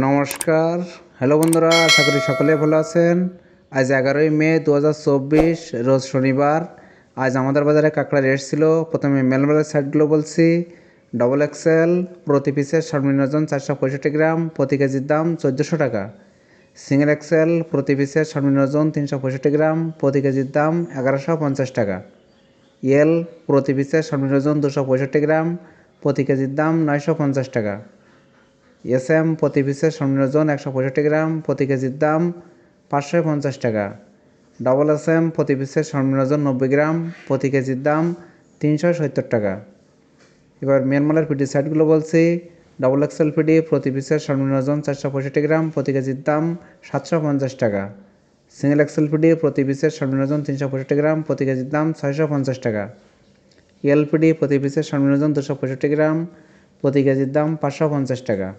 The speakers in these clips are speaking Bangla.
নমস্কার, হ্যালো বন্ধুরা, আশা করি সকলে ভালো আছেন। আজ 11ই মে 2024, রোজ শনিবার। আজ আমাদের বাজারে কাঁকড়া রেট ছিল। প্রথমে মেলমেলের সাইডগুলো বলছি। ডবল এক্সেল প্রতি পিসের সর্বনিম্ন ওজন 465 গ্রাম, প্রতি কেজির দাম 1400 টাকা। সিঙ্গেল এক্সেল প্রতি পিসের সর্বনিম্ন ওজন 365 গ্রাম, প্রতি কেজির দাম 1150 টাকা। এল প্রতি পিসের সর্বনিম্ন ওজন 265 গ্রাম, প্রতি কেজির দাম 950 টাকা। এসএম প্রতি পিসের সর্বনিম্ন ওজন 165 গ্রাম, প্রতি কেজির দাম 550 টাকা। ডবল এসএম প্রতি পিসের সর্বনিম্ন ওজন 90 গ্রাম, প্রতি কেজির দাম 370 টাকা। এবার মেনমালের পিডি সাইডগুলো বলছি। ডবল এক্সেল পিডি প্রতি পিসের সর্বনিম্ন ওজন 465 গ্রাম, প্রতি কেজির দাম 750 টাকা। সিঙ্গেল এক্সেল পিডি প্রতি পিসের সর্বনিম্ন ওজন 365 গ্রাম, প্রতি কেজির দাম 650 টাকা। এলপিডি প্রতি পিসের সর্বনিম্ন ওজন 265 গ্রাম, প্রতি কেজির দাম 550 টাকা।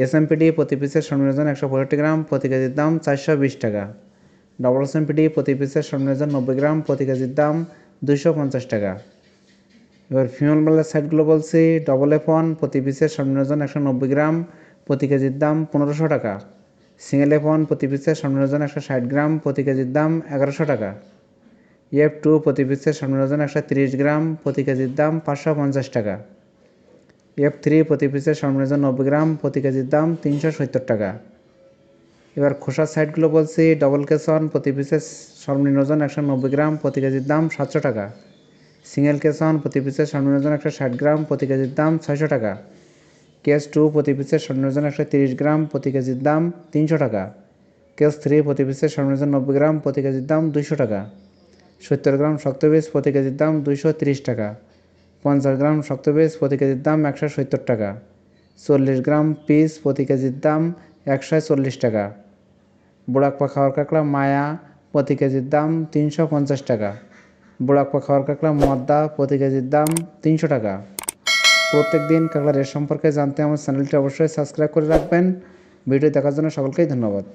এসএমপিডি প্রতি পিসের সর্বনিম্ন ওজন 165 গ্রাম, প্রতি কেজির দাম 420 টাকা। ডবল এসএমপিডি প্রতি পিসের সর্বনিম্ন ওজন 90 গ্রাম, প্রতি কেজির দাম 250 টাকা। এবার ফিমেল মেলের সাইডগুলো বলছি। ডবল F1 প্রতি পিসের সর্বনিম্ন ওজন 190 গ্রাম, প্রতি কেজির দাম 1500 টাকা। সিঙ্গেল F1 প্রতি পিসের সর্বনিম্ন ওজন 160 গ্রাম, প্রতি কেজির দাম 1100 টাকা। F2 প্রতি পিসের সর্বনিম্ন ওজন 130 গ্রাম, প্রতি কেজির দাম 550 টাকা। F3 প্রতি পিসের সর্বনিম্ন ওজন 90 গ্রাম, প্রতি কেজির দাম 370 টাকা। এবার খোসার সাইডগুলো বলছি। ডবল কেসন প্রতি পিসের সর্বনিম্ন ওজন 190 গ্রাম, প্রতি কেজির দাম 700 টাকা। সিঙ্গেল কেসন প্রতি পিসের সর্বনিম্ন ওজন 160 গ্রাম, প্রতি কেজির দাম 600 টাকা। কেস 2 প্রতি পিসের সর্বনিম্ন ওজন 130 গ্রাম, প্রতি কেজির দাম 300 টাকা। কেস 3 প্রতি পিসের সর্বনিম্ন ওজন 90 গ্রাম, প্রতি কেজির দাম 200 টাকা। 70 গ্রাম শক্ত পিস প্রতি কেজির দাম 230 টাকা। 50 গ্রাম শক্ত পিস প্রতি কেজির দাম 170 টাকা। 40 গ্রাম পিস প্রতি কেজির দাম 140 টাকা। বুড়াকপা খাওয়ার কাঁকড়া মায়া প্রতি কেজির দাম 350 টাকা। বুড়াকপা খাওয়ার কাঁকড়া মদ্দা প্রতি কেজির দাম 300 টাকা। প্রত্যেক দিন কাঁকড়া রেট সম্পর্কে জানতে আমার চ্যানেলটি অবশ্যই সাবস্ক্রাইব করে রাখবেন। ভিডিও দেখার জন্য সকলকেই ধন্যবাদ।